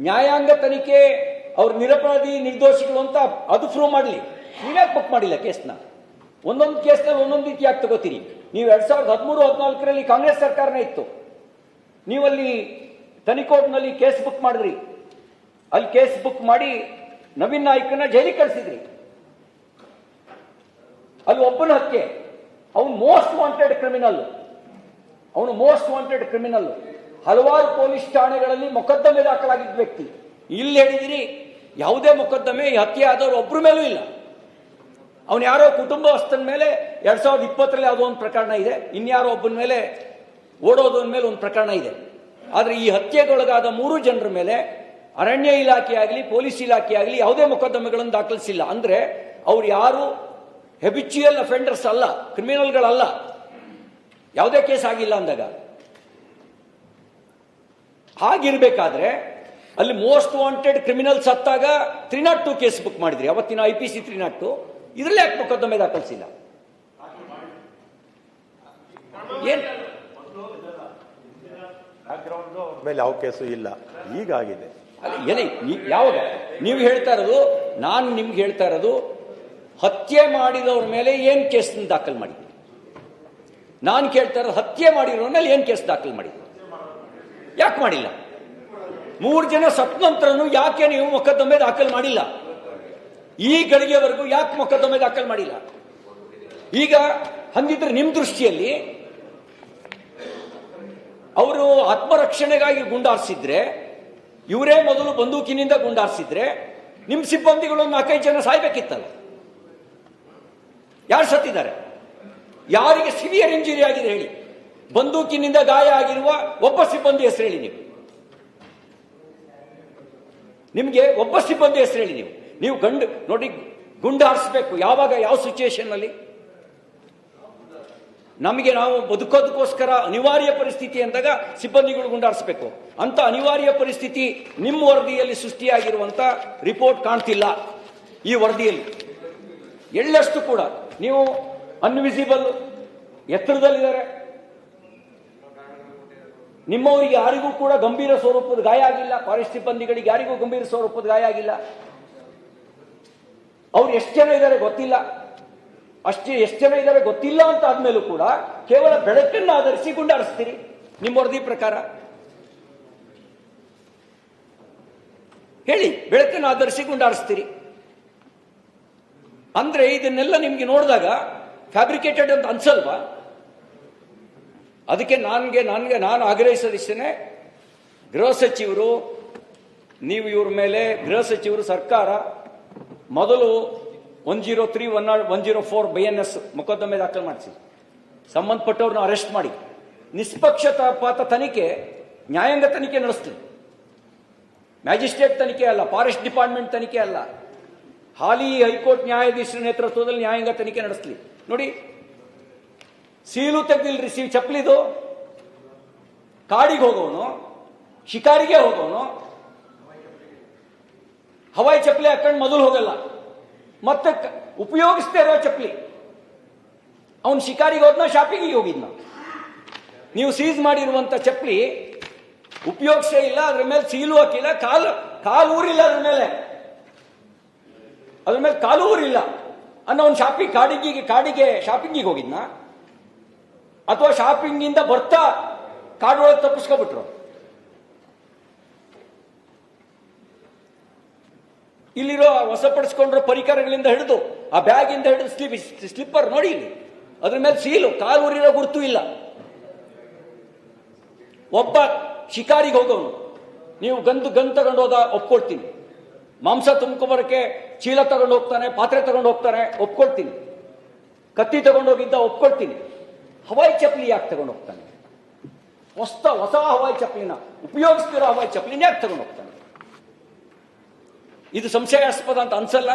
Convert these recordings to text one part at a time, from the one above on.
ನ್ಯಾಯಾಂಗ ತನಿಖೆ ಅವ್ರು ನಿರಪರಾಧಿ ನಿರ್ದೋಷಿಗಳು ಅಂತ ಅದು ಪ್ರೂವ್ ಮಾಡಲಿ. ನೀವ್ಯಾಕೆ ಬುಕ್ ಮಾಡಿಲ್ಲ ಕೇಸ್ನ? ಒಂದೊಂದು ಕೇಸ್ನಲ್ಲಿ ಒಂದೊಂದು ರೀತಿ ಯಾಕೆ ತಗೋತೀರಿ? ನೀವು 2013-14ರಲ್ಲಿ ಕಾಂಗ್ರೆಸ್ ಸರ್ಕಾರನೇ ಇತ್ತು. ನೀವಲ್ಲಿ ತನಿಖೋಟ್ನಲ್ಲಿ ಕೇಸ್ ಬುಕ್ ಮಾಡಿದ್ರಿ. ಅಲ್ಲಿ ಕೇಸ್ ಬುಕ್ ಮಾಡಿ ನವೀನ್ ನಾಯ್ಕನ ಜೈಲಿಗೆ ಕಳಿಸಿದ್ರಿ. ಅಲ್ಲಿ ಒಬ್ಬನ ಹತ್ಯೆ, ಅವನು ಮೋಸ್ಟ್ ವಾಂಟೆಡ್ ಕ್ರಿಮಿನಲ್. ಹಲವಾರು ಪೊಲೀಸ್ ಠಾಣೆಗಳಲ್ಲಿ ಮೊಕದ್ದಮೆ ದಾಖಲಾಗಿದ್ದ ವ್ಯಕ್ತಿ. ಇಲ್ಲಿ ಹೇಳಿದಿರಿ ಯಾವುದೇ ಮೊಕದ್ದಮೆ ಈ ಹತ್ಯೆ ಆದವರು ಒಬ್ಬರ ಮೇಲೂ ಇಲ್ಲ. ಅವನು ಯಾರೋ ಕುಟುಂಬಸ್ಥನ ಮೇಲೆ 2020ರಲ್ಲಿ ಯಾವುದೋ ಒಂದು ಪ್ರಕರಣ ಇದೆ, ಇನ್ಯಾರೋ ಒಬ್ಬನ ಮೇಲೆ ಓಡೋದನ ಮೇಲೆ ಒಂದು ಪ್ರಕರಣ ಇದೆ. ಆದರೆ ಈ ಹತ್ಯೆಗೊಳಗಾದ 3 ಜನರ ಮೇಲೆ ಅರಣ್ಯ ಇಲಾಖೆ ಆಗಲಿ ಪೊಲೀಸ್ ಇಲಾಖೆ ಆಗಲಿ ಯಾವುದೇ ಮೊಕದ್ದಮೆಗಳನ್ನು ದಾಖಲಿಸಿಲ್ಲ. ಅಂದ್ರೆ ಅವ್ರು ಯಾರು ಹೆಬಿಚುಯಲ್ ಅಫೆಂಡರ್ಸ್ ಅಲ್ಲ, ಕ್ರಿಮಿನಲ್ಗಳಲ್ಲ, ಯಾವುದೇ ಕೇಸ್ ಆಗಿಲ್ಲ ಅಂದಾಗ. ಹಾಗಿರ್ಬೇಕಾದ್ರೆ ಅಲ್ಲಿ ಮೋಸ್ಟ್ ವಾಂಟೆಡ್ ಕ್ರಿಮಿನಲ್ ಸತ್ತಾಗ 302 ಕೇಸ್ ಬುಕ್ ಮಾಡಿದ್ರಿ, ಅವತ್ತಿನ IPC 302. ಇದ್ರಲ್ಲಿ ಯಾಕೆ ಮೊಕದ್ದಮೆ ದಾಖಲಿಸಿಲ್ಲ? ಏನ್ ಮೇಲೆ ಯಾವ ಕೇಸು ಇಲ್ಲ, ಈಗಾಗಿದೆ. ಯಾವಾಗ ನೀವು ಹೇಳ್ತಾ ಇರೋದು? ನಾನು ನಿಮ್ಗೆ ಹೇಳ್ತಾ ಇರೋದು ಹತ್ಯೆ ಮಾಡಿದವ್ರ ಮೇಲೆ ಏನ್ ಕೇಸ್ ದಾಖಲು ಮಾಡಿದ್ರಿ. ನಾನು ಕೇಳ್ತಾ ಇರೋದು ಹತ್ಯೆ ಮಾಡಿರೋರ ಮೇಲೆ ಏನ್ ಕೇಸ್ ದಾಖಲು ಮಾಡಿದ್ರಿ? ಯಾಕೆ ಮಾಡಿಲ್ಲ? 3 ಜನ ಸತ್ತ ನಂತರನು ಯಾಕೆ ನೀವು ಮೊಕದ್ದಮೆ ದಾಖಲು ಮಾಡಿಲ್ಲ? ಈ ಗಳಿಗೆವರೆಗೂ ಯಾಕೆ ಮೊಕದ್ದಮೆ ದಾಖಲು ಮಾಡಿಲ್ಲ? ಈಗ ಹಂಗಿದ್ರೆ ನಿಮ್ ದೃಷ್ಟಿಯಲ್ಲಿ ಅವರು ಆತ್ಮರಕ್ಷಣೆಗಾಗಿ ಗುಂಡಾರಿಸಿದ್ರೆ, ಇವರೇ ಮೊದಲು ಬಂದೂಕಿನಿಂದ ಗುಂಡಾರಿಸಿದ್ರೆ, ನಿಮ್ ಸಿಬ್ಬಂದಿಗಳು 4-5 ಜನ ಸಾಯ್ಬೇಕಿತ್ತಲ್ಲ. ಯಾರು ಸತ್ತಿದ್ದಾರೆ? ಯಾರಿಗೆ ಸಿವಿಯರ್ ಇಂಜುರಿ ಆಗಿದೆ ಹೇಳಿ? ಬಂದೂಕಿನಿಂದ ಗಾಯ ಆಗಿರುವ ಒಬ್ಬ ಸಿಬ್ಬಂದಿ ಹೆಸರು ಹೇಳಿ. ನಿಮ್ಗೆ ಒಬ್ಬ ಸಿಬ್ಬಂದಿ ಹೆಸರು ಹೇಳಿ. ನೀವು ನೋಡಿ, ಗುಂಡು ಹಾರಿಸಬೇಕು ಯಾವಾಗ, ಯಾವ ಸಿಚುಯೇಷನ್ ಅಲ್ಲಿ? ನಮಗೆ ನಾವು ಬದುಕೋದಕ್ಕೋಸ್ಕರ ಅನಿವಾರ್ಯ ಪರಿಸ್ಥಿತಿ ಅಂದಾಗ ಸಿಬ್ಬಂದಿಗಳು ಗುಂಡಾರಿಸಬೇಕು. ಅಂತ ಅನಿವಾರ್ಯ ಪರಿಸ್ಥಿತಿ ನಿಮ್ಮ ವರದಿಯಲ್ಲಿ ಸೃಷ್ಟಿಯಾಗಿರುವಂತ ರಿಪೋರ್ಟ್ ಕಾಣ್ತಿಲ್ಲ. ಈ ವರದಿಯಲ್ಲಿ ಎಳ್ಳಷ್ಟು ಕೂಡ ನೀವು ಅನ್ವಿಸಿಬಲ್ ಎತ್ತರದಲ್ಲಿದ್ದಾರೆ, ನಿಮ್ಮವರಿಗೆ ಯಾರಿಗೂ ಕೂಡ ಗಂಭೀರ ಸ್ವರೂಪದ ಗಾಯ ಆಗಿಲ್ಲ, ಫಾರೆಸ್ಟ್ ಸಿಬ್ಬಂದಿಗಳಿಗೆ ಯಾರಿಗೂ ಗಂಭೀರ ಸ್ವರೂಪದ ಗಾಯ ಆಗಿಲ್ಲ. ಅವ್ರು ಎಷ್ಟು ಜನ ಇದ್ದಾರೆ ಗೊತ್ತಿಲ್ಲ, ಎಷ್ಟು ಜನ ಇದ್ದಾರೆ ಗೊತ್ತಿಲ್ಲ ಅಂತ ಆದ್ಮೇಲೂ ಕೂಡ ಕೇವಲ ಬೆಳಕನ್ನು ಆಧರಿಸಿ ಗುಂಡಾರಿಸ್ತೀರಿ ನಿಮ್ಮ ವರದಿ ಪ್ರಕಾರ. ಹೇಳಿ, ಬೆಳಕನ್ನು ಆಧರಿಸಿ ಗುಂಡಾರಿಸ್ತೀರಿ ಅಂದ್ರೆ ಇದನ್ನೆಲ್ಲ ನಿಮ್ಗೆ ನೋಡಿದಾಗ ಫ್ಯಾಬ್ರಿಕೇಟೆಡ್ ಅಂತ ಅನ್ಸಲ್ವಾ? ಅದಕ್ಕೆ ನಾನು ಆಗ್ರಹಿಸೋದಿಷ್ಟೇ, ಗೃಹ ಸಚಿವರು, ನೀವು ಇವ್ರ ಮೇಲೆ ಗೃಹ ಸಚಿವರು, ಸರ್ಕಾರ ಮೊದಲು 103, 104 BNS ಮೊಕದ್ದಮೆ ದಾಖಲು ಮಾಡಿಸಿ, ಸಂಬಂಧಪಟ್ಟವ್ರನ್ನ ಅರೆಸ್ಟ್ ಮಾಡಿ, ನಿಷ್ಪಕ್ಷಪಾತ ತನಿಖೆ, ನ್ಯಾಯಾಂಗ ತನಿಖೆ ನಡೆಸ್ಲಿ. ಮ್ಯಾಜಿಸ್ಟ್ರೇಟ್ ತನಿಖೆ ಅಲ್ಲ, ಫಾರೆಸ್ಟ್ ಡಿಪಾರ್ಟ್ಮೆಂಟ್ ತನಿಖೆ ಅಲ್ಲ, ಹಾಲಿ ಹೈಕೋರ್ಟ್ ನ್ಯಾಯಾಧೀಶರ ನೇತೃತ್ವದಲ್ಲಿ ನ್ಯಾಯಾಂಗ ತನಿಖೆ ನಡೆಸಲಿ. ನೋಡಿ, ಸೀಲು ತೆಗೆದಿಲ್ರಿ, ಚಪ್ಪಲಿದು. ಕಾಡಿಗೆ ಹೋಗೋನು, ಶಿಕಾರಿಗೆ ಹೋಗೋನು ಹವಾಯಿ ಚಪ್ಪಲಿ ಹಾಕೊಂಡು ಮೊದಲು ಹೋಗಲ್ಲ, ಮತ್ತೆ ಉಪಯೋಗಿಸ್ತಾ ಇರೋ ಚಪ್ಪಲಿ. ಅವನು ಶಿಕಾರಿಗೆ ಹೋದ್ನ, ಶಾಪಿಂಗಿಗೆ ಹೋಗಿದ್ನ. ನೀವು ಸೀಸ್ ಮಾಡಿರುವಂತ ಚಪ್ಪಲಿ ಉಪಯೋಗಿಸೇ ಇಲ್ಲ, ಅದ್ರ ಮೇಲೆ ಸೀಲು ಹಾಕಿಲ್ಲ, ಕಾಲು ಊರಿಲ್ಲ, ಅದ್ರ ಮೇಲೆ ಕಾಲು ಊರಿಲ್ಲ ಅನ್ನೋ ಒಂದು ಕಾಡಿಗೆ ಶಾಪಿಂಗಿಗೆ ಹೋಗಿದ್ನ, ಅಥವಾ ಶಾಪಿಂಗ್ ಇಂದ ಬರ್ತಾ ಕಾಡೊಳಗೆ ತಪ್ಪಿಸ್ಕೊಬಿಟ್ರು. ಇಲ್ಲಿರೋ ವಶಪಡಿಸಿಕೊಂಡಿರೋ ಪರಿಕರಗಳಿಂದ ಹಿಡಿದು, ಆ ಬ್ಯಾಗ್ ಇಂದ ಹಿಡಿದು ಸ್ಲಿಪ್ಪರ್ ನೋಡಿ, ಇಲ್ಲಿ ಅದ್ರ ಮೇಲೆ ಸೀಲು, ಕಾಲು ಊರಿರೋ ಗುರುತು ಇಲ್ಲ. ಒಬ್ಬ ಶಿಕಾರಿಗೆ ಹೋಗೋನು, ನೀವು ಗಂದು ತಗೊಂಡೋದ ಒಪ್ಕೊಳ್ತೀನಿ, ಮಾಂಸ ತುಂಬ್ಕೊಂಬರಕ್ಕೆ ಚೀಲ ತಗೊಂಡು ಹೋಗ್ತಾನೆ, ಪಾತ್ರೆ ತಗೊಂಡು ಹೋಗ್ತಾನೆ, ಒಪ್ಕೊಳ್ತೀನಿ, ಕತ್ತಿ ತಗೊಂಡೋಗಿದ್ದ ಒಪ್ಕೊಳ್ತೀನಿ. ಹವಾಯಿ ಚಪ್ಪಲಿ ಯಾಕೆ ತಗೊಂಡು ಹೋಗ್ತಾನೆ? ಹೊಸ ಹವಾಯಿ ಚಪ್ಪಲಿನ, ಉಪಯೋಗಿಸ್ತಿರೋ ಹವಾಯಿ ಚಪ್ಪಲಿನ ಯಾಕೆ ತಗೊಂಡು ಹೋಗ್ತಾನೆ? ಇದು ಸಂಶಯಾಸ್ಪದ ಅಂತ ಅನ್ಸಲ್ಲ?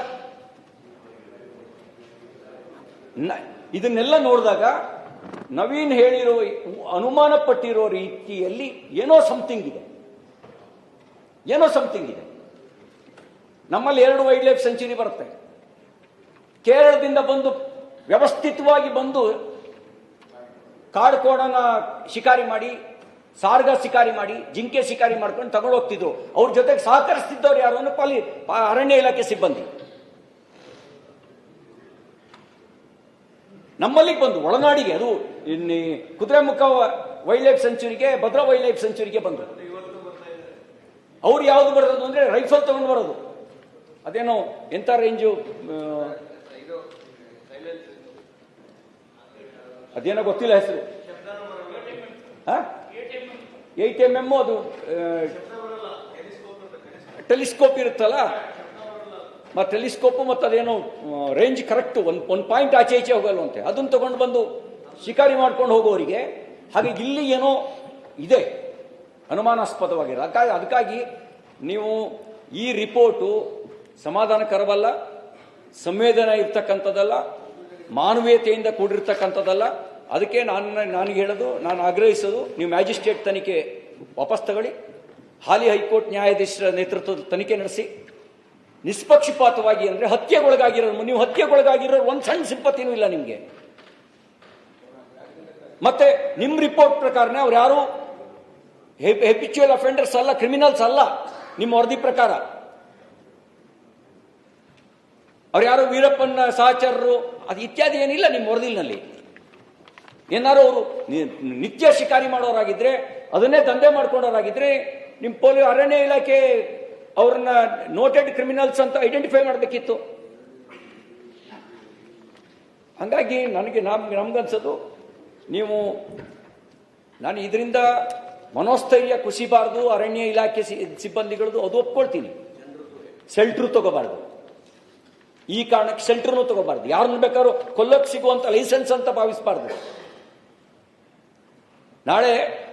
ಇದನ್ನೆಲ್ಲ ನೋಡಿದಾಗ ನವೀನ್ ಹೇಳಿರೋ, ಅನುಮಾನ ಪಟ್ಟಿರೋ ರೀತಿಯಲ್ಲಿ ಏನೋ ಸಮಥಿಂಗ್ ಇದೆ. ನಮ್ಮಲ್ಲಿ 2 ವೈಲ್ಡ್ ಲೈಫ್ ಸೆಂಚುರಿ ಬರುತ್ತೆ. ಕೇರಳದಿಂದ ಬಂದು ವ್ಯವಸ್ಥಿತವಾಗಿ ಬಂದು ಕಾಡು ಕೋಡನ ಶಿಕಾರಿ ಮಾಡಿ ಸಾರ್ಗ ಶಿಕಾರಿ ಮಾಡಿ ಜಿಂಕೆ ಶಿಕಾರಿ ಮಾಡ್ಕೊಂಡು ತಗೊಂಡು ಹೋಗ್ತಿದ್ರು. ಅವ್ರ ಜೊತೆಗೆ ಸಹಕರಿಸ್ತಿದ್ದವ್ರು ಯಾರು ಅಂದ್ರೆ ಅರಣ್ಯ ಇಲಾಖೆ ಸಿಬ್ಬಂದಿ. ನಮ್ಮಲ್ಲಿಗೆ ಬಂದು ಒಳನಾಡಿಗೆ, ಅದು ಇಲ್ಲಿ ಕುದುರೆಮುಖ ವೈಲ್ಡ್ ಲೈಫ್ ಸೆಂಚುರಿಗೆ, ಭದ್ರಾ ವೈಲ್ಡ್ ಲೈಫ್ ಸೆಂಚುರಿಗೆ ಬಂದರು. ಅವ್ರು ಯಾವ್ದು ಬರೋದು ಅಂದ್ರೆ ರೈಫಲ್ ತಗೊಂಡು ಬರೋದು. ಅದೇನೋ ಎಂತ ರೇಂಜು, ಅದೇನೋ ಗೊತ್ತಿಲ್ಲ ಹೆಸರು. 8mm ಅದು ಟೆಲಿಸ್ಕೋಪ್ ಇರುತ್ತಲ್ಲ, ಟೆಲಿಸ್ಕೋಪ್ ಮತ್ತು ಅದೇನೋ ರೇಂಜ್ ಕರೆಕ್ಟ್ ಒಂದು ಪಾಯಿಂಟ್ ಆಚೆ ಈಚೆ ಹೋಗಲ್ವಂತೆ. ಅದನ್ನು ತಗೊಂಡು ಬಂದು ಶಿಕಾರಿ ಮಾಡ್ಕೊಂಡು ಹೋಗೋರಿಗೆ. ಹಾಗೆ ಇಲ್ಲಿ ಏನೋ ಇದೆ ಅನುಮಾನಾಸ್ಪದವಾಗಿರೋ. ಅದಕ್ಕಾಗಿ ನೀವು ಈ ರಿಪೋರ್ಟು ಸಮಾಧಾನಕರವಲ್ಲ, ಸಂವೇದನೆ ಇರ್ತಕ್ಕಂಥದ್ದಲ್ಲ, ಮಾನವೀಯತೆಯಿಂದ ಕೂಡಿರ್ತಕ್ಕಂಥದ್ದಲ್ಲ. ಅದಕ್ಕೆ ನನಗೆ ಹೇಳೋದು, ನಾನು ಆಗ್ರಹಿಸೋದು, ನೀವು ಮ್ಯಾಜಿಸ್ಟ್ರೇಟ್ ತನಿಖೆ ವಾಪಸ್ ತಗೊಳ್ಳಿ, ಹಾಲಿ ಹೈಕೋರ್ಟ್ ನ್ಯಾಯಾಧೀಶರ ನೇತೃತ್ವದ ತನಿಖೆ ನಡೆಸಿ ನಿಷ್ಪಕ್ಷಪಾತವಾಗಿ. ಅಂದರೆ ಹತ್ಯೆಗೊಳಗಾಗಿರೋರು, ನೀವು ಹತ್ಯೆಗೊಳಗಾಗಿರೋರು ಒಂದು ಸಣ್ಣ ಸಿಂಪತ್ತಿನೂ ಇಲ್ಲ ನಿಮಗೆ. ಮತ್ತೆ ನಿಮ್ಮ ರಿಪೋರ್ಟ್ ಪ್ರಕಾರನೇ ಅವ್ರು ಯಾರು ಹೆಬಿಚುವಲ್ ಅಫೆಂಡರ್ಸ್ ಅಲ್ಲ, ಕ್ರಿಮಿನಲ್ಸ್ ಅಲ್ಲ. ನಿಮ್ಮ ವರದಿ ಪ್ರಕಾರ ಅವ್ರು ಯಾರು ವೀರಪ್ಪನ ಸಹಚರರು ಅದು ಇತ್ಯಾದಿ ಏನಿಲ್ಲ ನಿಮ್ಮ ವರದಿನಲ್ಲಿ. ಏನಾರು ಅವರು ನಿತ್ಯ ಶಿಕಾರಿ ಮಾಡೋರಾಗಿದ್ರೆ, ಅದನ್ನೇ ದಂಧೆ ಮಾಡ್ಕೊಂಡವರಾಗಿದ್ರೆ, ನಿಮ್ಮ ಅರಣ್ಯ ಇಲಾಖೆ ಅವ್ರನ್ನ ನೋಟೆಡ್ ಕ್ರಿಮಿನಲ್ಸ್ ಅಂತ ಐಡೆಂಟಿಫೈ ಮಾಡಬೇಕಿತ್ತು. ಹಾಗಾಗಿ ನಮ್ಗನ್ಸೋದು, ನಾನು ಇದರಿಂದ ಮನೋಸ್ಥೈರ್ಯ ಕುಸಿಬಾರ್ದು ಅರಣ್ಯ ಇಲಾಖೆ ಸಿಬ್ಬಂದಿಗಳದು, ಅದು ಒಪ್ಕೊಳ್ತೀನಿ. ಸೆಲ್ಟ್ರು ತಗೋಬಾರ್ದು, ಈ ಕಾರಣಕ್ಕೆ ಸೆಲ್ಟ್ರೂ ತಗೋಬಾರ್ದು. ಯಾರನ್ನ ಬೇಕಾದ್ರೂ ಕೊಲ್ಲಕ್ಕೆ ಸಿಗುವಂತ ಲೈಸೆನ್ಸ್ ಅಂತ ಭಾವಿಸಬಾರ್ದು. ನಾಳೆ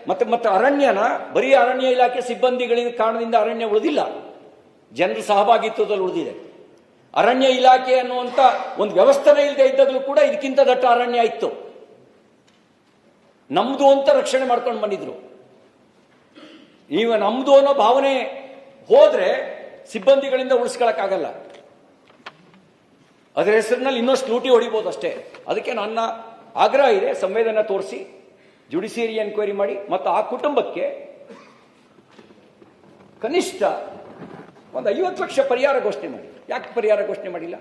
ಮತ್ತೆ ಅರಣ್ಯನ ಬರೀ ಅರಣ್ಯ ಇಲಾಖೆ ಸಿಬ್ಬಂದಿಗಳಿನ ಕಾರಣದಿಂದ ಅರಣ್ಯ ಉಳಿದಿಲ್ಲ, ಜನರ ಸಹಭಾಗಿತ್ವದಲ್ಲಿ ಉಳಿದಿದೆ. ಅರಣ್ಯ ಇಲಾಖೆ ಅನ್ನುವಂಥ ಒಂದು ವ್ಯವಸ್ಥೆನೇ ಇಲ್ಲದೆ ಇದ್ದಾಗಲೂ ಕೂಡ ಇದಕ್ಕಿಂತ ದಟ್ಟ ಅರಣ್ಯ ಇತ್ತು. ನಮ್ದು ಅಂತ ರಕ್ಷಣೆ ಮಾಡ್ಕೊಂಡು ಬಂದಿದ್ರು. ನೀವು ನಮ್ದು ಅನ್ನೋ ಭಾವನೆ ಹೋದ್ರೆ ಸಿಬ್ಬಂದಿಗಳಿಂದ ಉಳಿಸ್ಕೊಳಕ್ಕಾಗಲ್ಲ. ಅದರ ಹೆಸರಿನಲ್ಲಿ ಇನ್ನಷ್ಟು ಲೂಟಿ ಹೊಡಿಬೋದು ಅಷ್ಟೇ. ಅದಕ್ಕೆ ನನ್ನ ಆಗ್ರಹ ಇದೆ, ಸಂವೇದನೆ ತೋರಿಸಿ ಜುಡಿಷಿಯರಿ ಎನ್ಕ್ವೈರಿ ಮಾಡಿ, ಮತ್ತು ಆ ಕುಟುಂಬಕ್ಕೆ ಕನಿಷ್ಠ ಒಂದು 50 ಲಕ್ಷ ಪರಿಹಾರ ಘೋಷಣೆ ಮಾಡಿ. ಯಾಕೆ ಪರಿಹಾರ ಘೋಷಣೆ ಮಾಡಿಲ್ಲ?